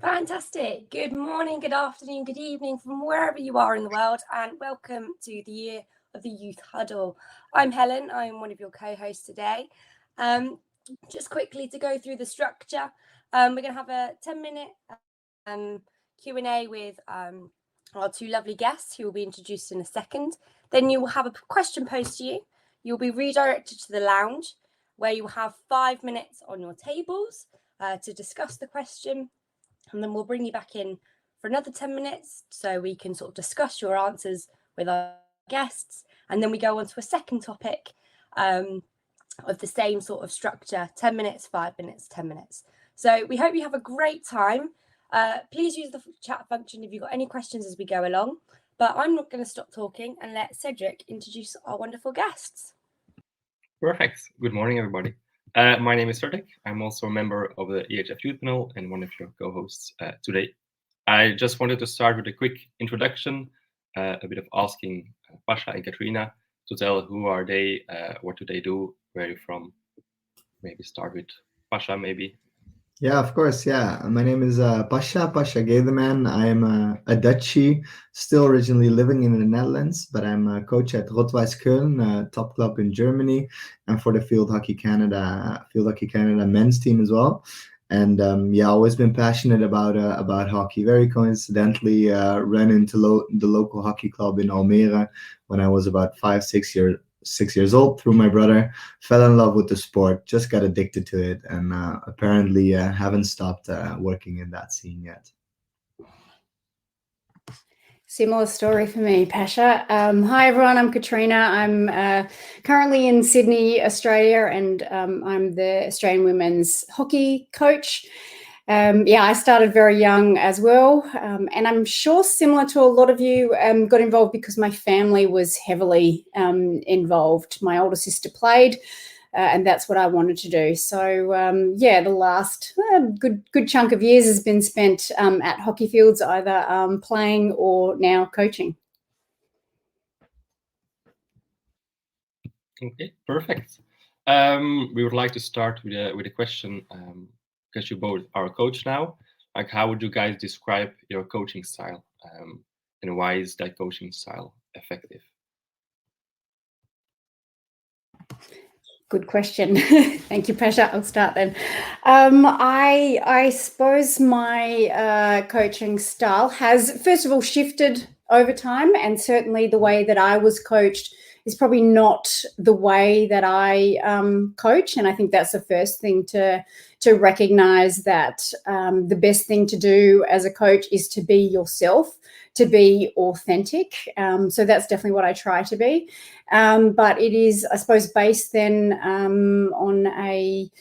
Fantastic. Good morning, good afternoon, good evening from wherever you are in the world, and welcome to the year of the Youth Huddle. I'm Helen. I'm one of your co-hosts today. Just quickly to go through the structure, we're going to have a 10-minute Q&A with our two lovely guests who will be introduced in a second. Then you will have a question posed to you. You'll be redirected to the lounge where you will have 5 minutes on your tables to discuss the question. And then we'll bring you back in for another 10 minutes so we can sort of discuss your answers with our guests. And then we go on to a second topic of the same sort of structure, 10 minutes, 5 minutes, 10 minutes. So we hope you have a great time. Please use the chat function if you've got any questions as we go along. But I'm not going to stop talking and let Cedric introduce our wonderful guests. Perfect. Good morning, everybody. My name is Cedric. I'm also a member of the EHF Youth Panel and one of your co-hosts today. I just wanted to start with a quick introduction, a bit of asking Pasha and Katrina to tell who are they, what do they do, where are you from. Maybe start with Pasha, maybe. Yeah, of course. Yeah, my name is Pasha Gedeman. I am a Dutchie, still originally living in the Netherlands, but I'm a coach at Rot-Weiss Köln, a top club in Germany, and for the Field Hockey Canada men's team as well. And always been passionate about hockey. Very coincidentally, ran into the local hockey club in Almere when I was about 6 years old through my brother, fell in love with the sport, just got addicted to it, and apparently haven't stopped working in that scene yet. Similar story for me, Pasha. Hi everyone, I'm Katrina. I'm currently in Sydney, Australia, and I'm the Australian women's hockey coach. I started very young as well, and I'm sure similar to a lot of you, got involved because my family was heavily involved. My older sister played, and that's what I wanted to do. So the last good chunk of years has been spent at hockey fields, either playing or now coaching. Okay, perfect. We would like to start with a question. Because you both are a coach now, like how would you guys describe your coaching style, and why is that coaching style effective? Good question. Thank you, Pasha. I'll start then. I suppose my coaching style has, first of all, shifted over time, and certainly the way that I was coached is probably not the way that I coach. And I think that's the first thing to recognize, that the best thing to do as a coach is to be yourself, to be authentic. So that's definitely what I try to be. But it is, I suppose, based then on a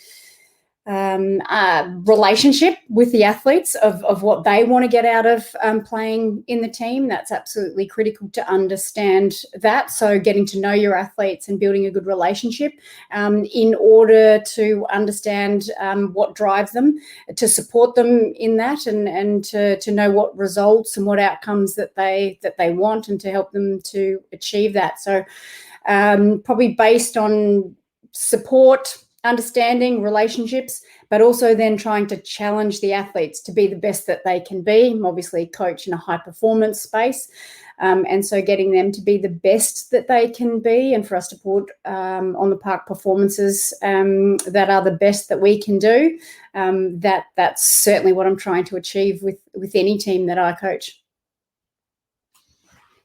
relationship with the athletes of what they want to get out of playing in the team. That's absolutely critical to understand that. So getting to know your athletes and building a good relationship in order to understand what drives them, to support them in that, and to know what results and what outcomes that they want, and to help them to achieve that. So probably based on support, understanding, relationships, but also then trying to challenge the athletes to be the best that they can be. I'm obviously coach in a high performance space, and so getting them to be the best that they can be, and for us to put on the park performances that are the best that we can do. That's certainly what I'm trying to achieve with any team that I coach.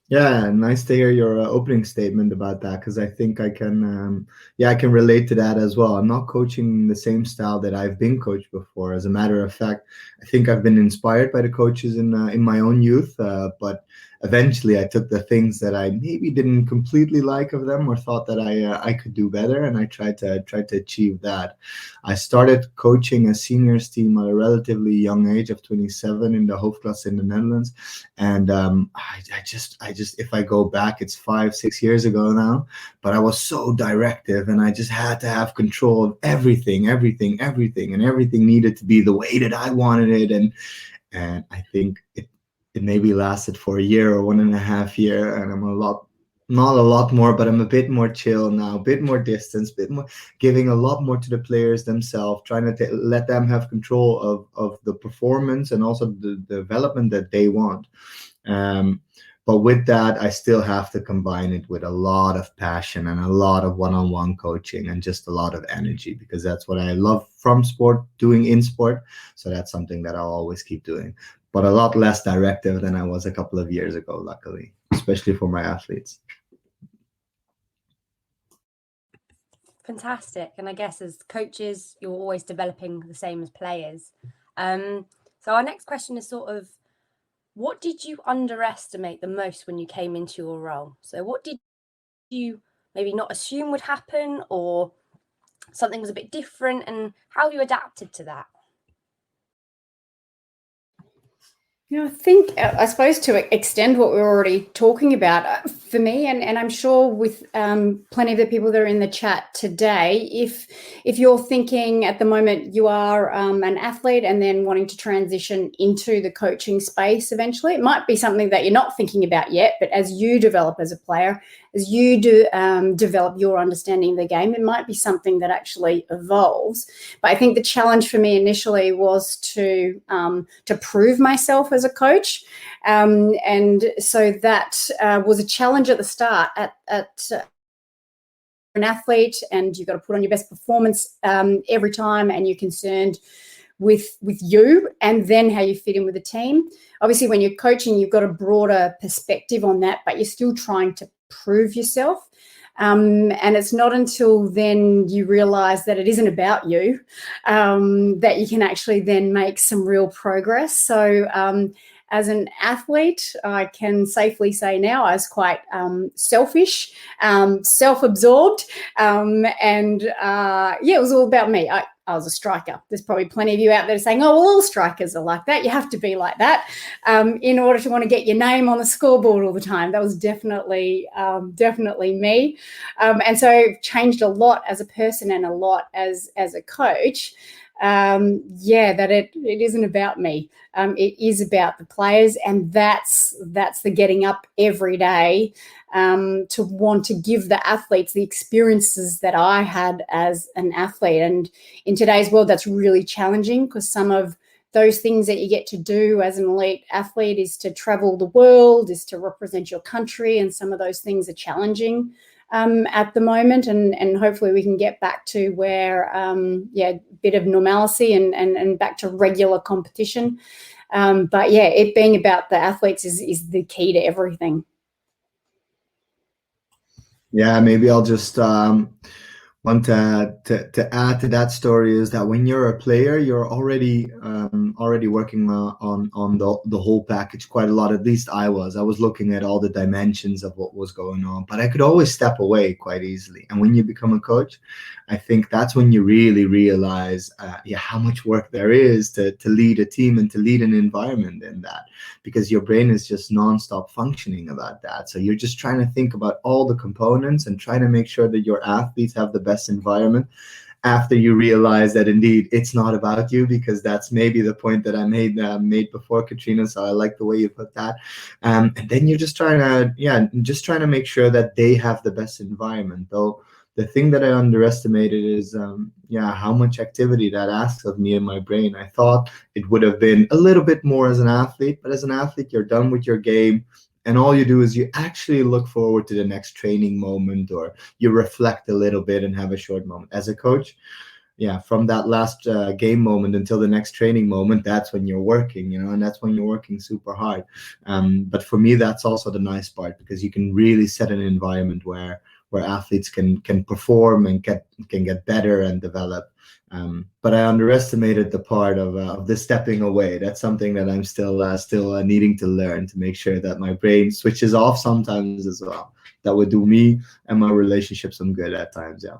Yeah, nice to hear your opening statement about that, because I think I can relate to that as well. I'm not coaching the same style that I've been coached before. As a matter of fact, I think I've been inspired by the coaches in my own youth, but eventually I took the things that I maybe didn't completely like of them, or thought that I could do better, and I tried to achieve that. I started coaching a seniors team at a relatively young age of 27 in the Hoofdklasse in the Netherlands, and I just if I go back, it's 5-6 years ago now, but I was so directive, and I just had to have control of everything, and everything needed to be the way that I wanted it, and I think it maybe lasted for a year or 1.5 years, and I'm a lot not a lot more, but I'm a bit more chill now, a bit more distance, bit more giving a lot more to the players themselves, trying to let them have control of the performance and also the development that they want. But with that, I still have to combine it with a lot of passion and a lot of one-on-one coaching and just a lot of energy, because that's what I love from sport, doing in sport. So that's something that I'll always keep doing, but a lot less directive than I was a couple of years ago, luckily, especially for my athletes. Fantastic. And I guess as coaches, you're always developing the same as players. So our next question is sort of, what did you underestimate the most when you came into your role? So what did you maybe not assume would happen, or something was a bit different, and how have you adapted to that? I think, I suppose, to extend what we're already talking about, for me, and I'm sure with plenty of the people that are in the chat today, if you're thinking at the moment you are an athlete and then wanting to transition into the coaching space eventually, it might be something that you're not thinking about yet, but as you develop as a player, as you do develop your understanding of the game, it might be something that actually evolves. But I think the challenge for me initially was to prove myself as a coach, and so that was a challenge at the start. At an athlete, and you've got to put on your best performance every time, and you're concerned with you and then how you fit in with the team. Obviously, when you're coaching, you've got a broader perspective on that, but you're still trying to prove yourself. And it's not until then you realize that it isn't about you, that you can actually then make some real progress. So as an athlete, I can safely say now I was quite selfish, self-absorbed, and it was all about me. I was a striker. There's probably plenty of you out there saying, oh, well, all strikers are like that. You have to be like that in order to want to get your name on the scoreboard all the time. That was definitely me. And so I've changed a lot as a person and a lot as a coach. That it isn't about me. It is about the players, and that's the getting up every day to want to give the athletes the experiences that I had as an athlete. And in today's world, that's really challenging, because some of those things that you get to do as an elite athlete is to travel the world, is to represent your country, and some of those things are challenging at the moment, and hopefully we can get back to where a bit of normalcy and back to regular competition. But it being about the athletes is the key to everything. Yeah, maybe I'll just want to add to that story is that when you're a player, you're already working on the whole package quite a lot. At least I was looking at all the dimensions of what was going on, but I could always step away quite easily. And when you become a coach, I think that's when you really realize how much work there is to lead a team and to lead an environment in that, because your brain is just nonstop functioning about that. So you're just trying to think about all the components and trying to make sure that your athletes have the best environment, after you realize that indeed it's not about you, because that's maybe the point that I made before, Katrina. So I like the way you put that. And then you're just trying to make sure that they have the best environment. Though the thing that I underestimated is how much activity that asks of me and my brain. I thought it would have been a little bit more as an athlete, but as an athlete, you're done with your game. And all you do is you actually look forward to the next training moment, or you reflect a little bit and have a short moment. As a coach, from that last game moment until the next training moment, that's when you're working, and that's when you're working super hard. But for me, that's also the nice part, because you can really set an environment where athletes can perform and can get better and develop. But I underestimated the part of the stepping away. That's something that I'm still needing to learn, to make sure that my brain switches off sometimes as well. That would do me and my relationship some good at times. Yeah.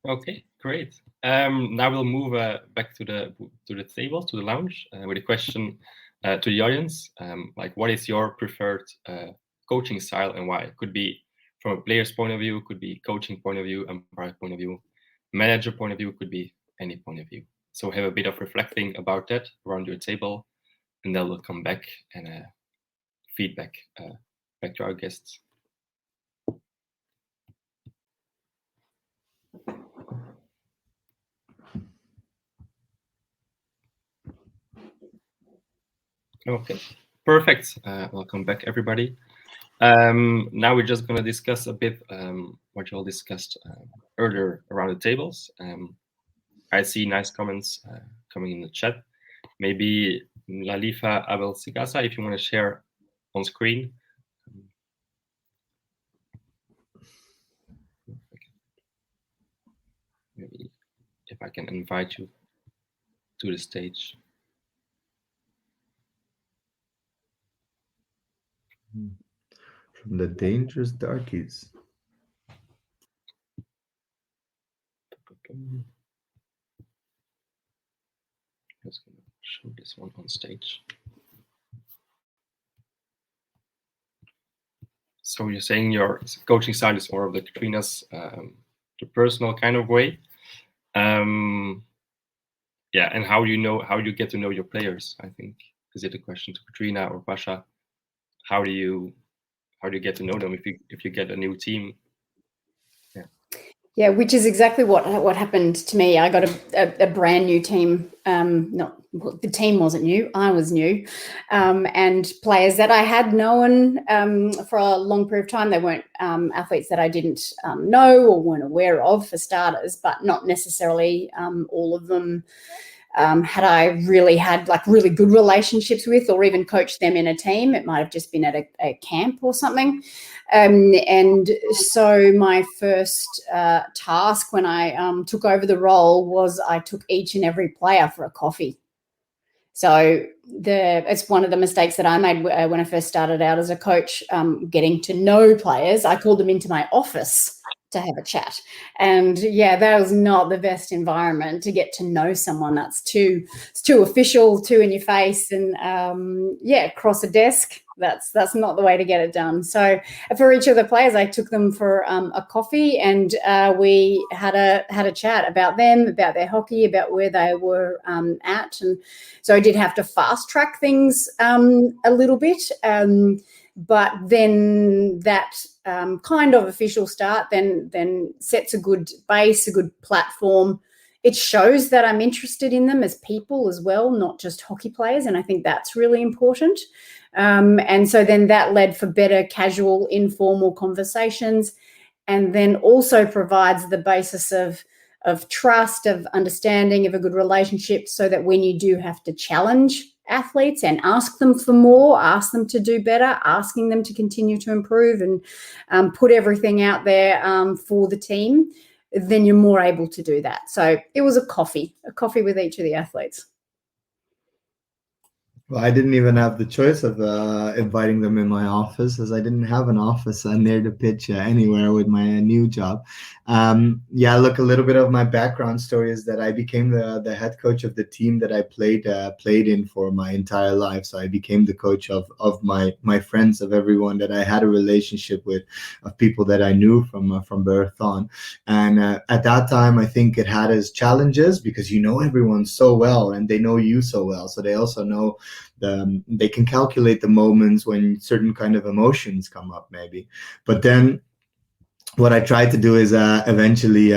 Okay, great. Now we'll move back to the table, to the lounge, with a question to the audience. What is your preferred coaching style and why? It could be from a player's point of view, could be coaching point of view, umpire point of view, manager point of view, could be any point of view. So have a bit of reflecting about that around your table, and then we'll come back and feedback back to our guests. Okay, perfect. Welcome back, everybody. Now we're just going to discuss a bit what you all discussed earlier around the tables. I see nice comments coming in the chat. Maybe Lalifa Abel Sigasa, if you want to share on screen. Maybe if I can invite you to the stage. From the dangerous darkies. Just gonna show this one on stage. So you're saying your coaching style is more of the Katrina's, the personal kind of way. Yeah, and how you get to know your players, I think. Is it a question to Katrina or Pasha? How do you get to know them if you get a new team? Yeah, which is exactly what happened to me. I got a brand new team. The team wasn't new. I was new, and players that I had known for a long period of time. They weren't athletes that I didn't know or weren't aware of, for starters, but not necessarily all of them had I really had like really good relationships with, or even coached them in a team. It might have just been at a camp or something. And so my first task when I took over the role was I took each and every player for a coffee. So it's one of the mistakes that I made when I first started out as a coach, getting to know players. I called them into my office to have a chat. And yeah, that was not the best environment to get to know someone. It's too official, too in your face, and across a desk. That's not the way to get it done. So for each of the players, I took them for a coffee, and we had a chat about them, about their hockey, about where they were at. And so I did have to fast track things a little bit. But then that kind of official start then sets a good base, a good platform. It shows that I'm interested in them as people as well, not just hockey players. And I think that's really important. And so then that led for better casual, informal conversations, and then also provides the basis of trust, of understanding, of a good relationship, so that when you do have to challenge athletes and ask them for more, ask them to do better, asking them to continue to improve and put everything out there for the team, then you're more able to do that. So it was a coffee with each of the athletes. Well, I didn't even have the choice of inviting them in my office, as I didn't have an office near the pitch anywhere with my new job. Look, a little bit of my background story is that I became the head coach of the team that I played in for my entire life. So I became the coach of my friends, of everyone that I had a relationship with, of people that I knew from birth on. And at that time, I think it had its challenges, because you know everyone so well and they know you so well. So they also know they can calculate the moments when certain kind of emotions come up, maybe. But then what I tried to do is eventually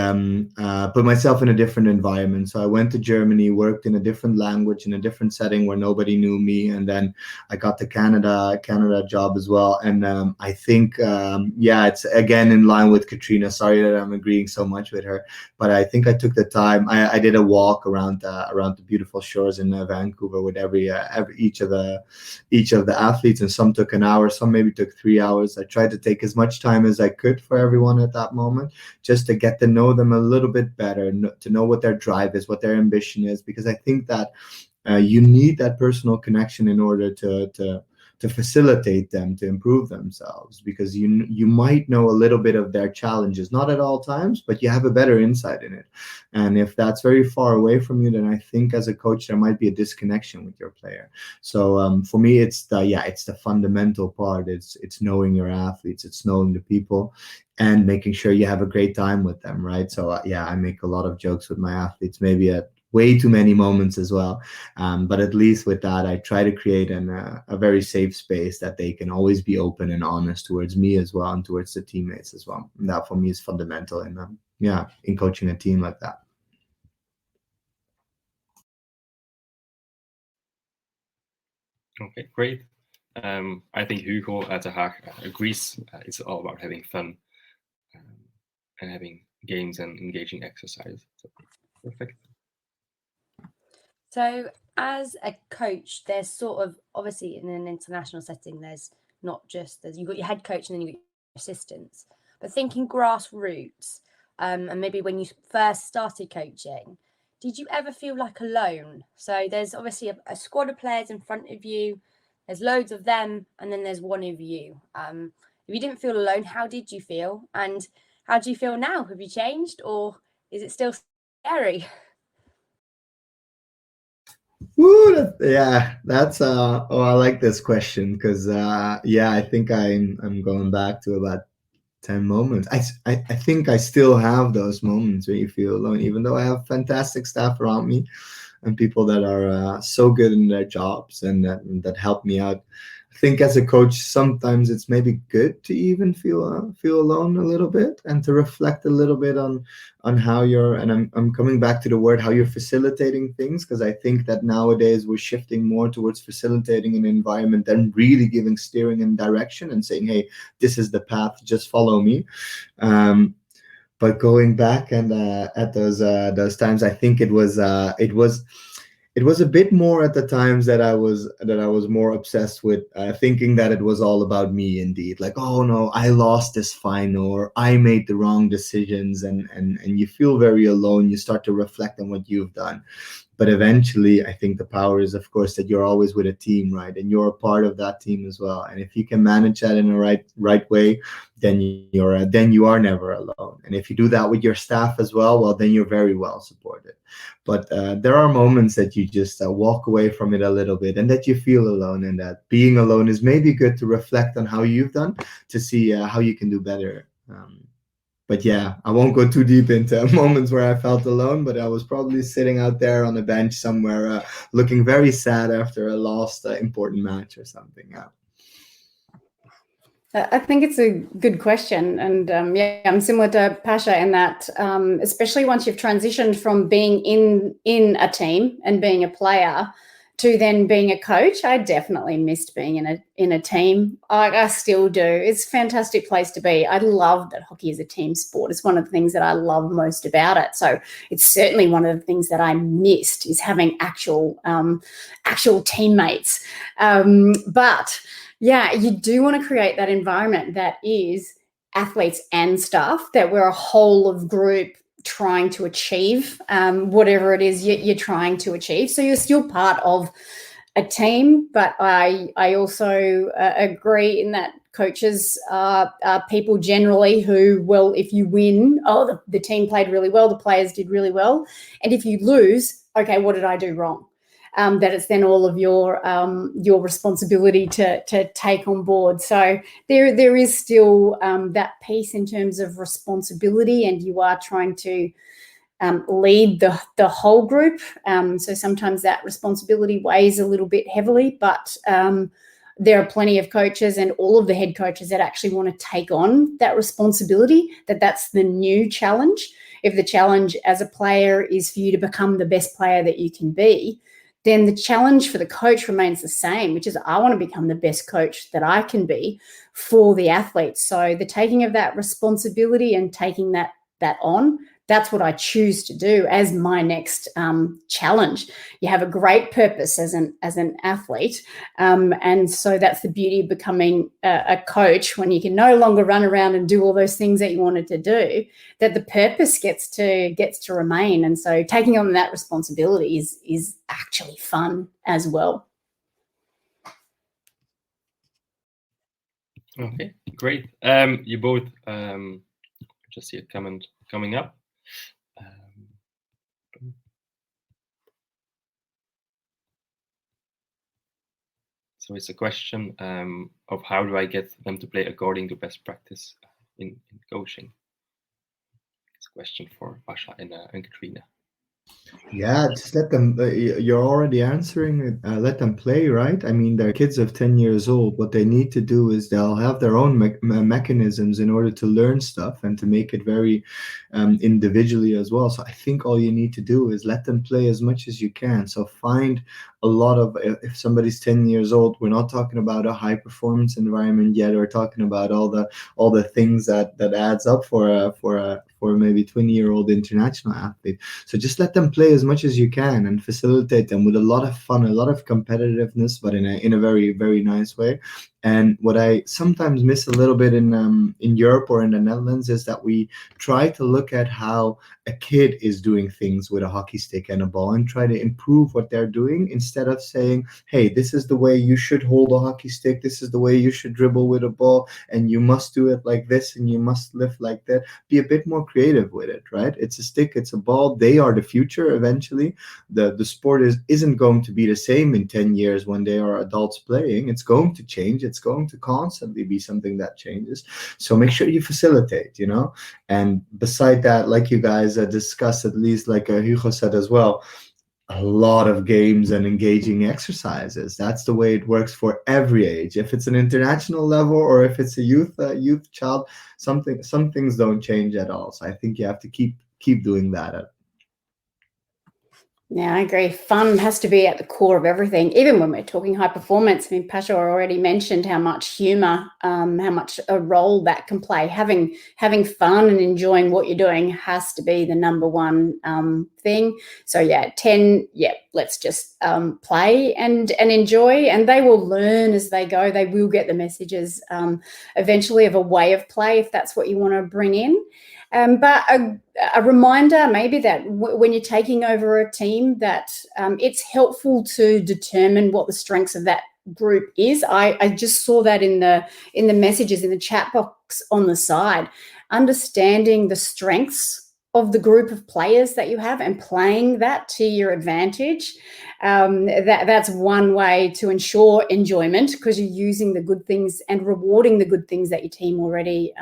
put myself in a different environment. So I went to Germany, worked in a different language, in a different setting where nobody knew me. And then I got the Canada job as well. And I think, it's again in line with Katrina. Sorry that I'm agreeing so much with her, but I think I took the time. I did a walk around the beautiful shores in Vancouver with each of the athletes, and some took an hour, some maybe took 3 hours. I tried to take as much time as I could for everyone at that moment, just to get to know them a little bit better, to know what their drive is, what their ambition is, because I think that you need that personal connection in order to facilitate them to improve themselves, because you might know a little bit of their challenges, not at all times, but you have a better insight in it. And if that's very far away from you, then I think as a coach there might be a disconnection with your player. So for me, it's the fundamental part. It's knowing your athletes, it's knowing the people, and making sure you have a great time with them, right? So I make a lot of jokes with my athletes, maybe at way too many moments as well. But at least with that, I try to create a very safe space that they can always be open and honest towards me as well, and towards the teammates as well. And that for me is fundamental in coaching a team like that. Okay, great. I think Hugo at the Haag agrees. It's all about having fun and having games and engaging exercise. So, perfect. So, as a coach, there's sort of, obviously in an international setting, there's not just, you've got your head coach and then you've got your assistants. But thinking grassroots, and maybe when you first started coaching, did you ever feel like alone? So there's obviously a squad of players in front of you, there's loads of them, and then there's one of you. If you didn't feel alone, how did you feel? And how do you feel now? Have you changed, or is it still scary? Woo, that's I like this question because I think I'm going back to about 10 moments. I think I still have those moments where you feel alone, even though I have fantastic staff around me and people that are so good in their jobs and that help me out. I think as a coach, sometimes it's maybe good to even feel alone a little bit and to reflect a little bit on how you're. And I'm coming back to the word how you're facilitating things, because I think that nowadays we're shifting more towards facilitating an environment than really giving steering and direction and saying, hey, this is the path, just follow me. But going back and at those times, I think it was a bit more at the times that I was more obsessed with thinking that it was all about me indeed. Like, oh no, I lost this final, or I made the wrong decisions, and you feel very alone. You start to reflect on what you've done. But eventually, I think the power is, of course, that you're always with a team, right? And you're a part of that team as well. And if you can manage that in a right way, then you are never alone. And if you do that with your staff as well, well, then you're very well supported. But there are moments that you just walk away from it a little bit, and that you feel alone, and that being alone is maybe good to reflect on how you've done to see how you can do better. But yeah, I won't go too deep into moments where I felt alone, but I was probably sitting out there on a bench somewhere looking very sad after a lost important match or something. Yeah. I think it's a good question. And I'm similar to Pasha in that, especially once you've transitioned from being in a team and being a player to then being a coach, I definitely missed being in a team. I still do. It's a fantastic place to be. I love that hockey is a team sport. It's one of the things that I love most about it. So it's certainly one of the things that I missed is having actual teammates. But yeah, you do want to create that environment that is athletes and staff, that we're a whole of group trying to achieve whatever it is you're trying to achieve. So you're still part of a team, but I also agree in that coaches are people generally who, well, if you win, the team played really well, the players did really well. And if you lose, okay, what did I do wrong? That it's then all of your responsibility to take on board. So there is still that piece in terms of responsibility, and you are trying to lead the whole group. So sometimes that responsibility weighs a little bit heavily, but there are plenty of coaches and all of the head coaches that actually want to take on that responsibility, that's the new challenge. If the challenge as a player is for you to become the best player that you can be, then the challenge for the coach remains the same, which is I want to become the best coach that I can be for the athletes. So the taking of that responsibility and taking that on, that's what I choose to do as my next challenge. You have a great purpose as an athlete, and so that's the beauty of becoming a coach, when you can no longer run around and do all those things that you wanted to do, that the purpose gets to remain. And so taking on that responsibility is actually fun as well. Okay, great. You both just see a comment coming up. So it's a question of how do I get them to play according to best practice in coaching. It's a question for Pasha and Katrina. Yeah, just let them. You're already answering it. Let them play, right? I mean, they're kids of 10 years old. What they need to do is they'll have their own mechanisms in order to learn stuff and to make it very individually as well. So I think all you need to do is let them play as much as you can. So find a lot of, if somebody's 10 years old, we're not talking about a high performance environment yet. We're talking about all the things that adds up for maybe 20-year-old international athlete. So just let them play as much as you can and facilitate them with a lot of fun, a lot of competitiveness, but in a very, very nice way. And what I sometimes miss a little bit in Europe or in the Netherlands is that we try to look at how a kid is doing things with a hockey stick and a ball and try to improve what they're doing instead of saying, hey, this is the way you should hold a hockey stick, this is the way you should dribble with a ball, and you must do it like this and you must lift like that. Be a bit more creative with it, right? It's a stick, it's a ball. They are the future eventually. The sport isn't going to be the same in 10 years when they are adults playing. It's going to change. It's going to constantly be something that changes. So make sure you facilitate, And beside that, like you guys discussed, at least like Hugo said as well, a lot of games and engaging exercises. That's the way it works for every age. If it's an international level or if it's a youth child, some things don't change at all. So I think you have to keep doing that. Yeah, I agree. Fun has to be at the core of everything, even when we're talking high performance. I mean, Pasha already mentioned how much humor, how much a role that can play. Having fun and enjoying what you're doing has to be the number one thing. So yeah, 10, let's just play and enjoy, and they will learn as they go. They will get the messages eventually of a way of play if that's what you want to bring in. But a reminder maybe that when you're taking over a team, that it's helpful to determine what the strengths of that group is. I just saw that in the messages in the chat box on the side. Understanding the strengths of the group of players that you have and playing that to your advantage. That's one way to ensure enjoyment, because you're using the good things and rewarding the good things that your team already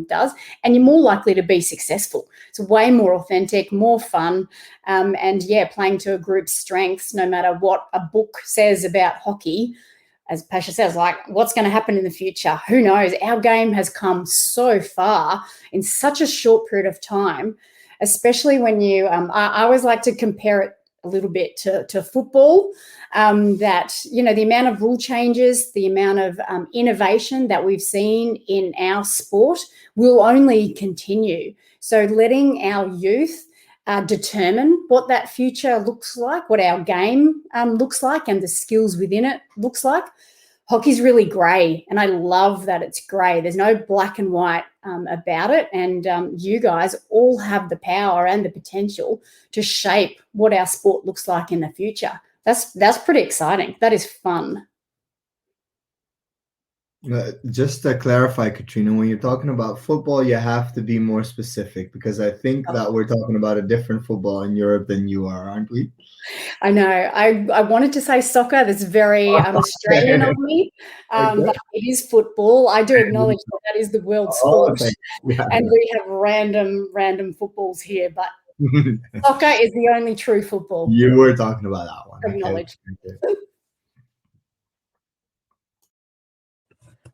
does, and you're more likely to be successful. It's way more authentic, more fun, and playing to a group's strengths, no matter what a book says about hockey. As Pasha says, like, what's going to happen in the future? Who knows? Our game has come so far in such a short period of time, especially when you, I always like to compare it a little bit to football, that, the amount of rule changes, the amount of innovation that we've seen in our sport will only continue. So letting our youth determine what that future looks like, what our game looks like, and the skills within it looks like. Hockey's really grey, and I love that it's grey. There's no black and white about it, and you guys all have the power and the potential to shape what our sport looks like in the future. That's pretty exciting. That is fun. Just to clarify, Katrina, when you're talking about football, you have to be more specific, because I think that we're talking about a different football in Europe than you are, aren't we? I know. I wanted to say soccer. That's very Australian of me, but it is football. I do acknowledge that is the world sport, and we have random footballs here, but soccer is the only true football. You were talking about that one. Acknowledge. Okay.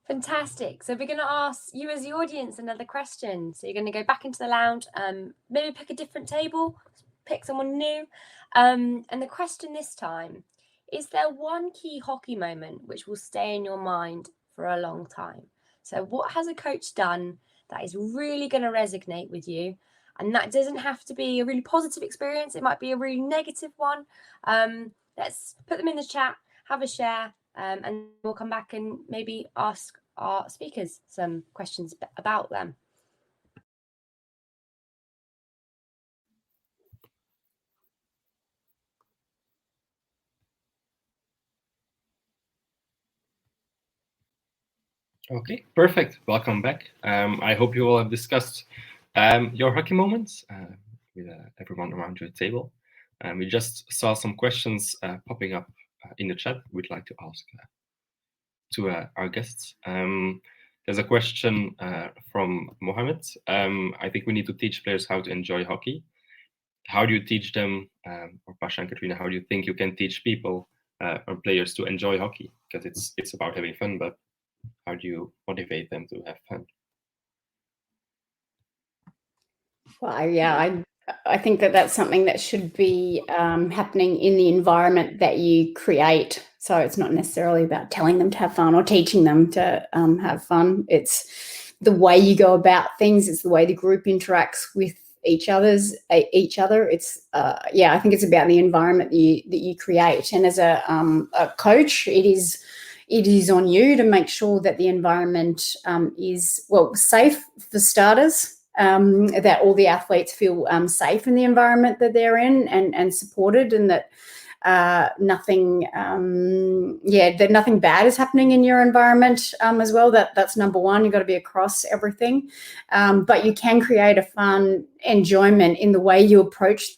Fantastic. So we're going to ask you as the audience another question. So you're going to go back into the lounge, maybe pick a different table, pick someone new. And the question this time, is there one key hockey moment which will stay in your mind for a long time? So what has a coach done that is really going to resonate with you? And that doesn't have to be a really positive experience. It might be a really negative one. Let's put them in the chat, have a share. And we'll come back and maybe ask our speakers some questions about them. Okay, perfect. Welcome back. I hope you all have discussed your hockey moments with everyone around your table. We just saw some questions popping up in the chat we'd like to ask to our guests. There's a question from Mohammed. I think we need to teach players how to enjoy hockey. how do you teach them, or Pasha and Katrina, how do you think you can teach people or players to enjoy hockey? Because it's about having fun, but how do you motivate them to have fun? Well, yeah, I think that's something that should be happening in the environment that you create. So it's not necessarily about telling them to have fun or teaching them to have fun. It's the way you go about things. It's the way the group interacts with each other. It's I think it's about the environment that you create. And as a coach, it is on you to make sure that the environment is, well, safe for starters. That all the athletes feel safe in the environment that they're in and supported, and that nothing bad is happening in your environment as well. That's number one. You've got to be across everything, but you can create a fun enjoyment in the way you approach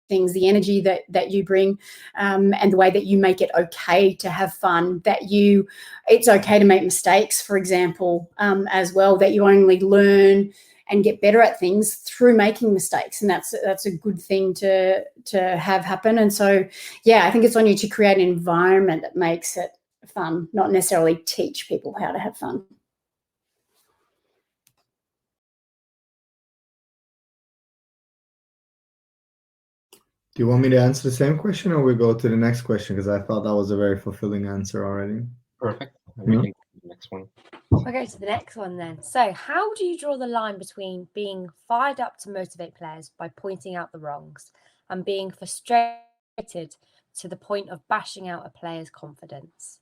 things, the energy that you bring, and the way that you make it okay to have fun, it's okay to make mistakes, for example, as well, that you only learn and get better at things through making mistakes. And that's a good thing to have happen. And so, I think it's on you to create an environment that makes it fun, not necessarily teach people how to have fun. Do you want me to answer the same question, or we go to the next question? Because I thought that was a very fulfilling answer already. Perfect. We can go to the next one. I'll go to the next one then. So how do you draw the line between being fired up to motivate players by pointing out the wrongs and being frustrated to the point of bashing out a player's confidence?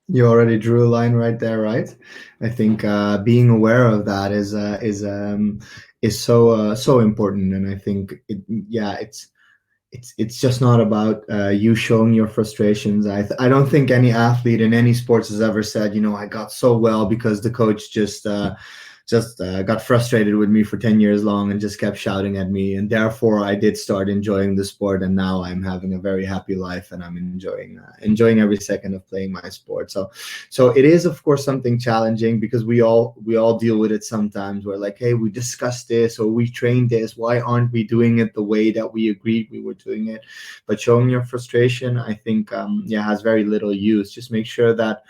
You already drew a line right there, right? I think being aware of that is so important, and I think it's just not about you showing your frustrations. I don't think any athlete in any sports has ever said, I got so well because the coach just got frustrated with me for 10 years long and just kept shouting at me, and therefore I did start enjoying the sport, and now I'm having a very happy life, and I'm enjoying every second of playing my sport. So it is, of course, something challenging, because we all deal with it sometimes. We're like, hey, we discussed this, or we trained this, why aren't we doing it the way that we agreed we were doing it? But showing your frustration, I think has very little use. Just make sure that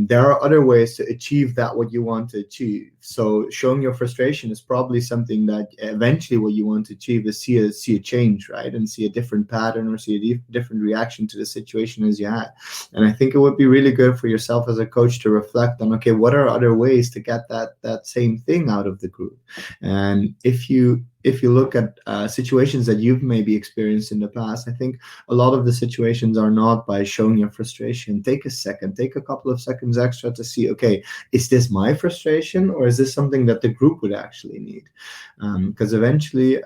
there are other ways to achieve what you want to achieve. So showing your frustration is probably something that eventually what you want to achieve is see a change, right? And see a different pattern, or see a different reaction to the situation as you had. And I think it would be really good for yourself as a coach to reflect on, okay, what are other ways to get that same thing out of the group? And if you look at situations that you've maybe experienced in the past, I think a lot of the situations are not by showing your frustration. Take a couple of seconds extra to see, okay, is this my frustration, or is this something that the group would actually need? Because eventually,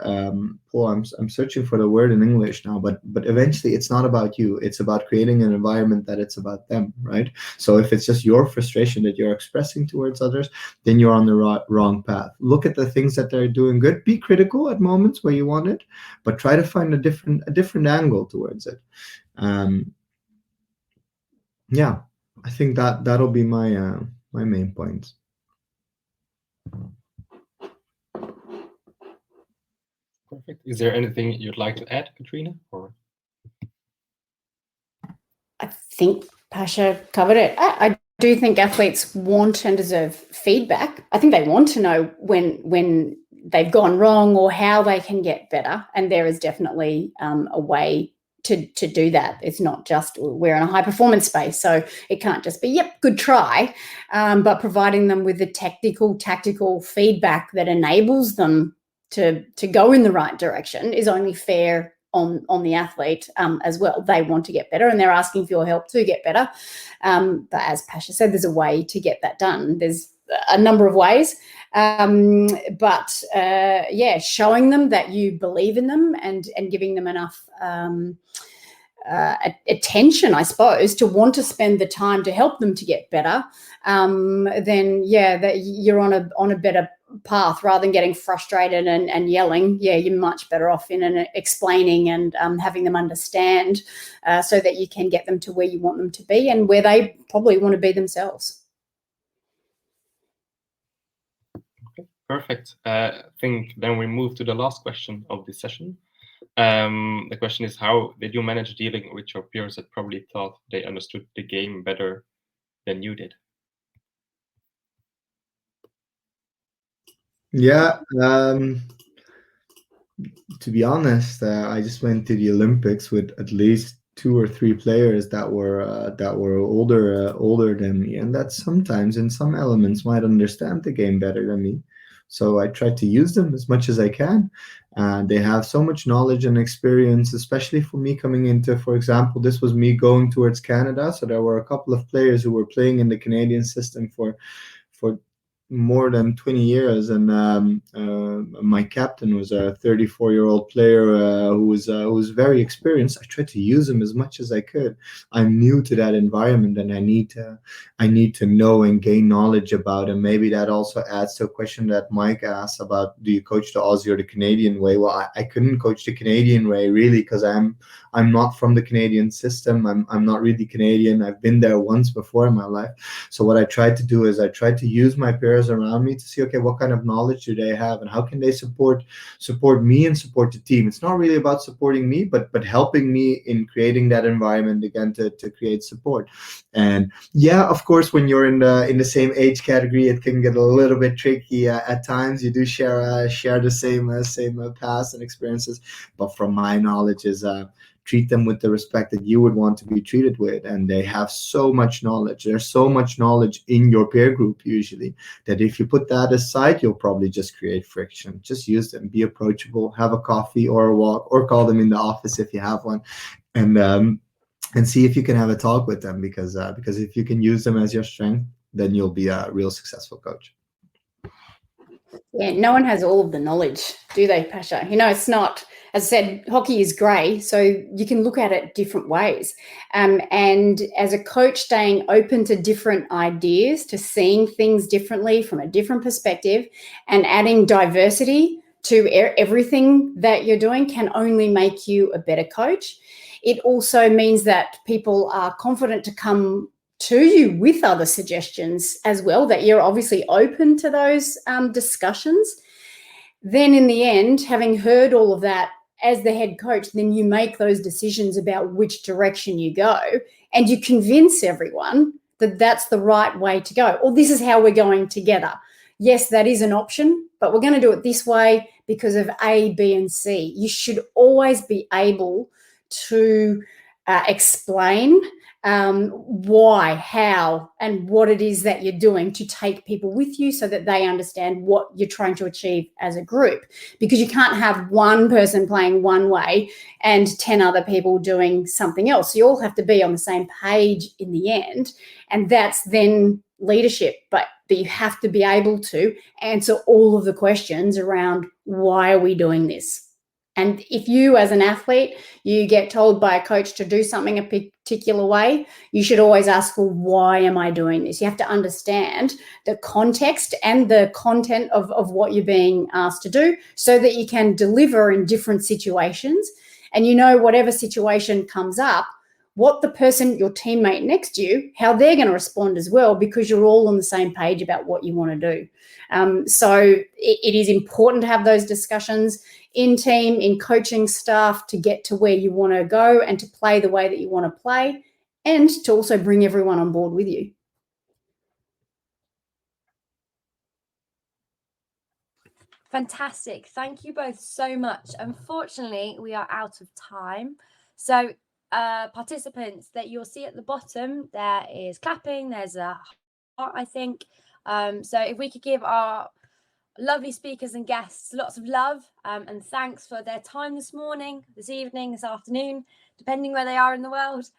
Paul, I'm searching for the word in English now, but eventually it's not about you. It's about creating an environment that it's about them, right? So if it's just your frustration that you're expressing towards others, then you're on the wrong path. Look at the things that they're doing good. Be critical at moments where you want it, but try to find a different angle towards it. I think that'll be my my main points. Perfect. Is there anything you'd like to add, Katrina? Or I think Pasha covered it. I do think athletes want and deserve feedback. I think they want to know when they've gone wrong or how they can get better. And there is definitely a way to do that. It's not just we're in a high performance space, so it can't just be, yep, good try, but providing them with the tactical feedback that enables them to go in the right direction is only fair on the athlete as well. They want to get better, and they're asking for your help to get better. But as Pasha said, there's a way to get that done. There's a number of ways, but showing them that you believe in them and giving them enough attention, I suppose, to want to spend the time to help them to get better, then that you're on a better path, rather than getting frustrated and yelling. You're much better off in explaining and having them understand, so that you can get them to where you want them to be and where they probably want to be themselves. Perfect. I think then we move to the last question of this session. The question is, how did you manage dealing with your peers that probably thought they understood the game better than you did? Yeah, to be honest, I just went to the Olympics with at least 2 or 3 players that were older than me, and that sometimes in some elements might understand the game better than me. So I try to use them as much as I can. They have so much knowledge and experience, especially for me coming into, for example, this was me going towards Canada. So there were a couple of players who were playing in the Canadian system for more than 20 years, and my captain was a 34-year-old player who was very experienced. I tried to use him as much as I could. I'm new to that environment, and I need to know and gain knowledge about him. Maybe that also adds to a question that Mike asked about, do you coach the Aussie or the Canadian way? Well, I couldn't coach the Canadian way really, because I'm not from the Canadian system. I'm not really Canadian. I've been there once before in my life. So what I tried to do is I tried to use my peers around me to see, okay, what kind of knowledge do they have and how can they support me and support the team. It's not really about supporting me, but helping me in creating that environment again to create support. And yeah, of course, when you're in the same age category, it can get a little bit tricky at times. You do share the same past and experiences, but from my knowledge is treat them with the respect that you would want to be treated with. And they have so much knowledge. There's so much knowledge in your peer group usually that if you put that aside, you'll probably just create friction. Just use them, be approachable, have a coffee or a walk, or call them in the office if you have one, and see if you can have a talk with them, because if you can use them as your strength, then you'll be a real successful coach. Yeah, no one has all of the knowledge, do they, Pasha? It's not, as I said, hockey is grey, so you can look at it different ways. And as a coach, staying open to different ideas, to seeing things differently from a different perspective, and adding diversity to everything that you're doing can only make you a better coach. It also means that people are confident to come to you with other suggestions as well, that you're obviously open to those discussions. Then in the end, having heard all of that as the head coach, then you make those decisions about which direction you go, and you convince everyone that that's the right way to go, or this is how we're going together. Yes, that is an option, but we're going to do it this way because of A, B, and C. You should always be able to explain why, how, and what it is that you're doing to take people with you so that they understand what you're trying to achieve as a group. Because you can't have one person playing one way and 10 other people doing something else. You all have to be on the same page in the end, and that's then leadership. But you have to be able to answer all of the questions around why are we doing this. And if you, as an athlete, you get told by a coach to do something a particular way, you should always ask, well, why am I doing this? You have to understand the context and the content of what you're being asked to do so that you can deliver in different situations. And whatever situation comes up, what the person, your teammate next to you, how they're going to respond as well, because you're all on the same page about what you want to do. So it is important to have those discussions in team, in coaching staff, to get to where you want to go and to play the way that you want to play, and to also bring everyone on board with you. Fantastic. Thank you both so much. Unfortunately, we are out of time. So participants that you'll see at the bottom, there is clapping, there's a heart, I think. So if we could give our lovely speakers and guests lots of love and thanks for their time this morning, this evening, this afternoon, depending where they are in the world.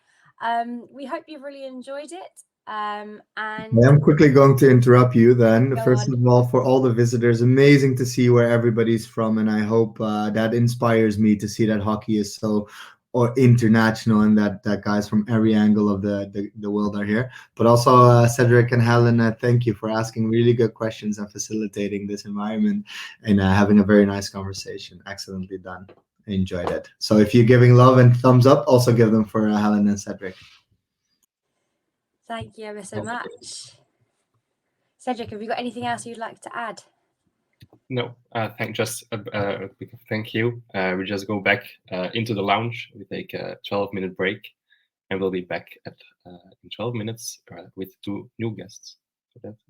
We hope you've really enjoyed it. And I'm quickly going to interrupt you then. First of all, for all the visitors, amazing to see where everybody's from, and I hope that inspires me to see that hockey is so international, and that guys from every angle of the world are here. But also Cedric and Helen, thank you for asking really good questions and facilitating this environment and having a very nice conversation. Excellently done. I enjoyed it. So if you're giving love and thumbs up, also give them for Helen and Cedric. Thank you ever so much. Cedric, have you got anything else you'd like to add? No, just a quick thank you. We just go back into the lounge. We take a 12-minute break, and we'll be back in 12 minutes with 2 new guests. So that's